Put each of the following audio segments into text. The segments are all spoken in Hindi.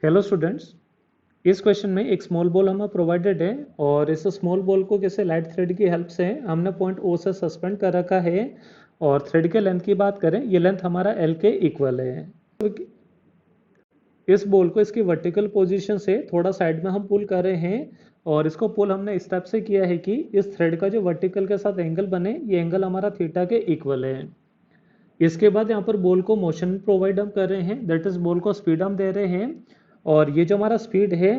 हेलो स्टूडेंट्स, इस क्वेश्चन में एक स्मॉल बॉल हमें प्रोवाइडेड है और इस स्मॉल बॉल को किसी लाइट थ्रेड की हेल्प से हमने पॉइंट ओ से सस्पेंड कर रखा है और थ्रेड के लेंथ की बात करें, ये लेंथ हमारा एल के इक्वल है। इस बॉल को इसकी वर्टिकल पोजीशन से थोड़ा साइड में हम पुल कर रहे हैं और इसको पुल हमने इस टाइप से किया है कि इस थ्रेड का जो वर्टिकल के साथ एंगल बने, ये एंगल हमारा थीटा के इक्वल है। इसके बाद यहाँ पर बॉल को मोशन प्रोवाइड हम कर रहे हैं, दैट इज बॉल को स्पीड हम दे रहे हैं और ये जो हमारा स्पीड है,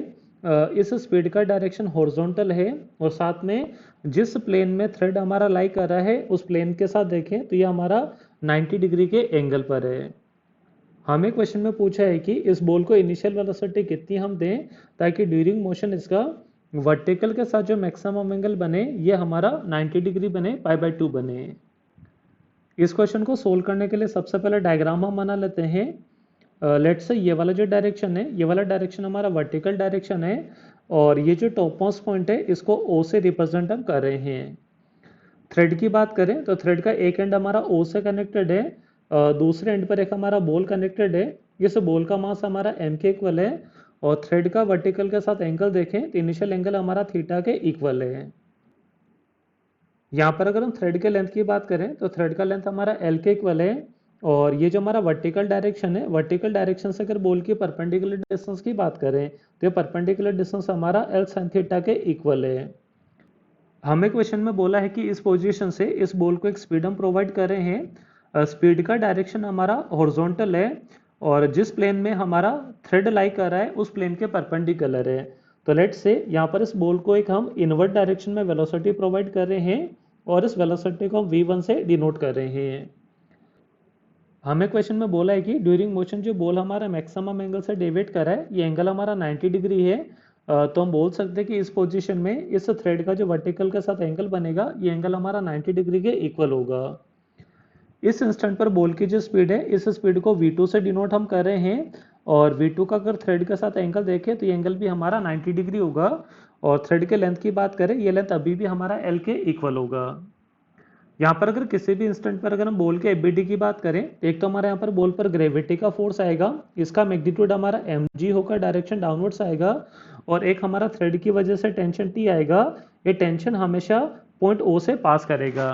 इस स्पीड का डायरेक्शन हॉरिजॉन्टल है और साथ में जिस प्लेन में थ्रेड हमारा लाई कर रहा है उस प्लेन के साथ देखें तो ये हमारा 90 डिग्री के एंगल पर है। हमें क्वेश्चन में पूछा है कि इस बॉल को इनिशियल वेलोसिटी कितनी हम दें ताकि ड्यूरिंग मोशन इसका वर्टिकल के साथ जो मैक्सिमम एंगल बने ये हमारा 90 डिग्री बने, π/2 बने। इस क्वेश्चन को सोल्व करने के लिए सबसे पहले डायग्राम हम बना लेते हैं। लेट्स से ये वाला जो डायरेक्शन है, ये वाला डायरेक्शन हमारा वर्टिकल डायरेक्शन है और ये जो टॉप मोस्ट पॉइंट है इसको ओ से रिप्रेजेंट हम कर रहे हैं। थ्रेड की बात करें तो थ्रेड का एक एंड हमारा ओ से कनेक्टेड है, दूसरे एंड पर एक हमारा बॉल कनेक्टेड है। इस बॉल का मास हमारा एम के इक्वल है और थ्रेड का वर्टिकल के साथ एंगल देखें तो इनिशियल एंगल हमारा थीटा के इक्वल है। यहाँ पर अगर हम थ्रेड के लेंथ की बात करें तो थ्रेड का लेंथ हमारा एल के इक्वल है और ये जो हमारा वर्टिकल डायरेक्शन है, वर्टिकल डायरेक्शन से अगर बॉल की परपेंडिकुलर डिस्टेंस की बात करें तो ये परपेंडिकुलर डिस्टेंस हमारा एल साइन थीटा के इक्वल है। हमें क्वेश्चन में बोला है कि इस पोजीशन से इस बॉल को एक स्पीड हम प्रोवाइड कर रहे हैं। स्पीड का डायरेक्शन हमारा हॉरिजॉन्टल है और जिस प्लेन में हमारा थ्रेड लाई कर रहा है उस प्लेन के परपेंडिकुलर है। तो लेट्स से यहाँ पर इस बॉल को एक हम इनवर्ट डायरेक्शन में वेलोसिटी प्रोवाइड कर रहे हैं और इस वेलोसिटी को हम v1 से डिनोट कर रहे हैं। हमें क्वेश्चन में बोला है कि ड्यूरिंग मोशन जो बॉल हमारा मैक्सिमम एंगल से डेविएट कर रहा है, ये एंगल हमारा 90 डिग्री है। तो हम बोल सकते हैं कि इस पोजीशन में इस थ्रेड का जो वर्टिकल के साथ एंगल बनेगा, ये एंगल हमारा 90 डिग्री के इक्वल होगा। इस इंस्टेंट पर बॉल की जो स्पीड है, इस स्पीड को v2 से डिनोट हम कर रहे हैं और v2 का अगर थ्रेड के साथ एंगल देखें तो ये एंगल भी हमारा 90 डिग्री होगा और थ्रेड के लेंथ की बात करें, ये लेंथ अभी भी हमारा एल के इक्वल होगा। यहाँ पर अगर किसी भी इंस्टेंट पर अगर हम बॉल के एफबीटी की बात करें, एक तो हमारे यहाँ पर बॉल पर ग्रेविटी का फोर्स आएगा, इसका मैग्नीट्यूड हमारा mg होकर डायरेक्शन डाउनवर्ड्स आएगा और एक हमारा थ्रेड की वजह से टेंशन टी आएगा। ये टेंशन हमेशा पॉइंट ओ से पास करेगा।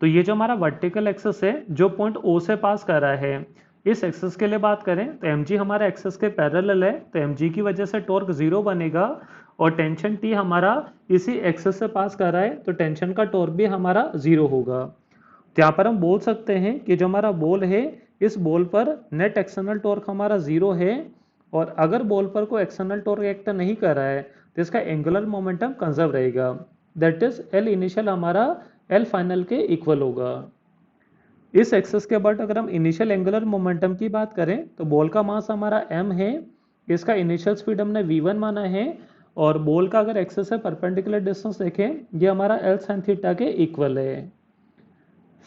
तो ये जो हमारा वर्टिकल एक्सेस है जो पॉइंट ओ से पास कर रहा है, इस एक्सेस के लिए बात करें तो mg हमारा एक्सेस के पैरेलल है, तो mg की वजह से टॉर्क 0 बनेगा और टेंशन टी हमारा इसी एक्सेस से पास कर रहा है तो टेंशन का टॉर्क भी हमारा 0 होगा। तो यहाँ पर हम बोल सकते हैं कि जो हमारा बॉल है, इस बॉल पर नेट एक्सटर्नल टॉर्क हमारा 0 है और अगर बॉल पर कोई एक्सटर्नल टॉर्क एक्ट नहीं कर रहा है तो इसका एंगुलर मोमेंटम कंजर्व रहेगा, दैट इज एल इनिशियल हमारा एल फाइनल के इक्वल होगा। इस एक्सेस के बाद अगर हम इनिशियल एंगुलर मोमेंटम की बात करें तो बॉल का मास हमारा m है, इसका इनिशियल स्पीड हमने v1 माना है और बॉल का अगर एक्सेस है परपेंडिकुलर डिस्टेंस देखें, ये हमारा एल साइन थीटा के इक्वल है।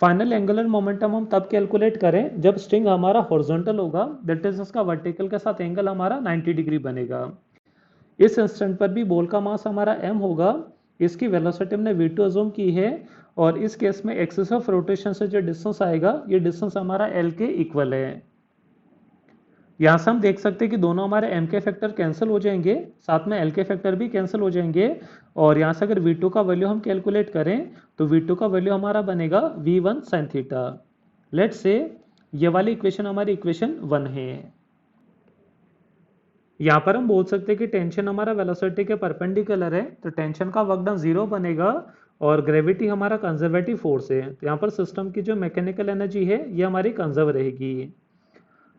फाइनल एंगुलर मोमेंटम हम तब कैलकुलेट करें जब स्ट्रिंग हमारा हॉरिजॉन्टल होगा, दैट इज इसका वर्टिकल के साथ एंगल हमारा 90 डिग्री बनेगा। इस इंस्टेंट पर भी बॉल का मास हमारा m होगा, इसकी वेलोसिटी हमने v2 अज्यूम की है और इस केस में एक्सिस ऑफ रोटेशन से जो डिस्टेंस आएगा, ये डिस्टेंस हमारा l के इक्वल है। यहाँ से हम देख सकते हैं कि दोनों हमारे m के फैक्टर कैंसिल हो जाएंगे, साथ में l के फैक्टर भी कैंसिल हो जाएंगे और यहाँ से अगर v2 का वैल्यू हम कैलकुलेट करें तो v2 का वैल्यू हमारा बनेगा v1 sin theta. Let's say ये वाली इक्वेशन हमारी इक्वेशन 1 है। यहाँ पर हम बोल सकते हैं कि टेंशन हमारा वेलोसिटी के परपेंडिकुलर है तो टेंशन का वर्क डन 0 बनेगा और ग्रेविटी हमारा कंजर्वेटिव फोर्स है, तो यहाँ पर सिस्टम की जो मैकेनिकल एनर्जी है ये हमारी कंजर्व रहेगी।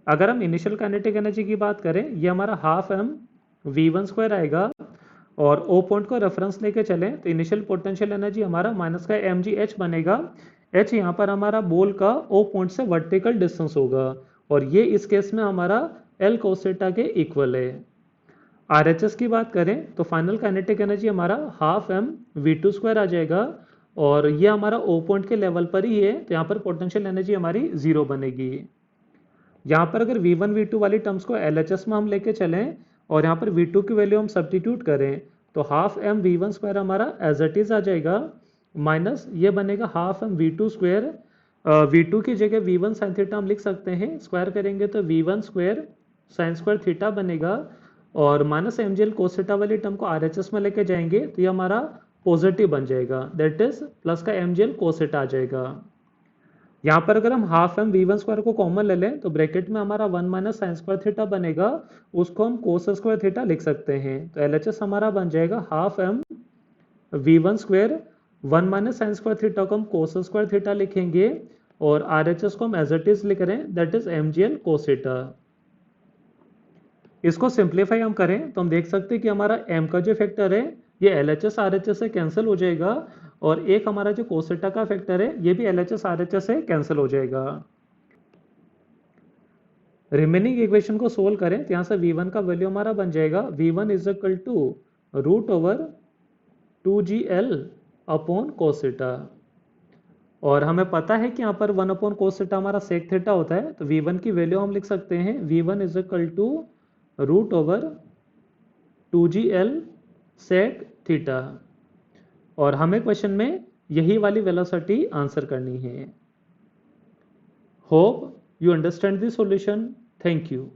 अगर हम इनिशियल काइनेटिक एनर्जी की बात करें, ये हमारा हाफ m v1 स्क्वायर आएगा और ओ पॉइंट को रेफरेंस लेके चलें तो इनिशियल पोटेंशियल एनर्जी हमारा माइनस का mgh बनेगा। h यहाँ पर हमारा बॉल का ओ पॉइंट से वर्टिकल डिस्टेंस होगा और ये इस केस में हमारा L cos थीटा के इक्वल है। RHS की बात करें तो फाइनल काइनेटिक एनर्जी हमारा हाफ m v2 स्क्वायर आ जाएगा और ये हमारा ओ पॉइंट के लेवल पर ही है, तो यहाँ पर पोटेंशियल एनर्जी हमारी 0 बनेगी। यहाँ पर अगर v1 v2 वाली टर्म्स को LHS में हम लेके चलें और यहाँ पर v2 की वैल्यू हम सब्स्टिट्यूट करें तो हाफ m v1 स्क्वायर हमारा एज इट इज आ जाएगा माइनस ये बनेगा half m v2 square. v2 की जगह v1 sin थीटा हम लिख सकते हैं, स्क्वायर करेंगे तो v1 square sine square theta बनेगा और minus M G L cos theta वाली टर्म को आर एच एस में लेके जाएंगे तो ये हमारा पॉजिटिव बन जाएगा, दैट इज प्लस का M G L cos theta आ जाएगा। यहाँ पर अगर हम half M V one square को कॉमन ले लें तो ब्रैकेट में हमारा one minus sine square theta बनेगा, उसको हम कोस स्क्वायर थीटा लिख सकते हैं। तो एल एच एस हमारा बन जाएगा half M V one square, one minus sine square theta को हम कोस स्क्वायर थीटा लिखेंगे और आर एच एस को हम एज इट इज लिख रहे हैं, that is M G L cos theta. इसको सिंप्लीफाई हम करें तो हम देख सकते हैं कि हमारा m का जो फैक्टर है ये L H S R H S से कैंसिल हो जाएगा और एक हमारा जो कोस थीटा का फैक्टर है ये भी L H S R H S से कैंसिल हो जाएगा। रिमेनिंग इक्वेशन को सोल्व करें तो यहाँ से v1 का वैल्यू हमारा बन जाएगा v1 is equal to root over 2gl upon cos theta और हमें पता है कि यहाँ पर 1 अपॉन कोस थीटा हमारा सेक थीटा होता है, तो v1 की वैल्यू हम लिख सकते हैं v1 is equal to root over 2gl sec theta और हमें क्वेश्चन में यही वाली वेलोसिटी आंसर करनी है। Hope you understand the solution. Thank you.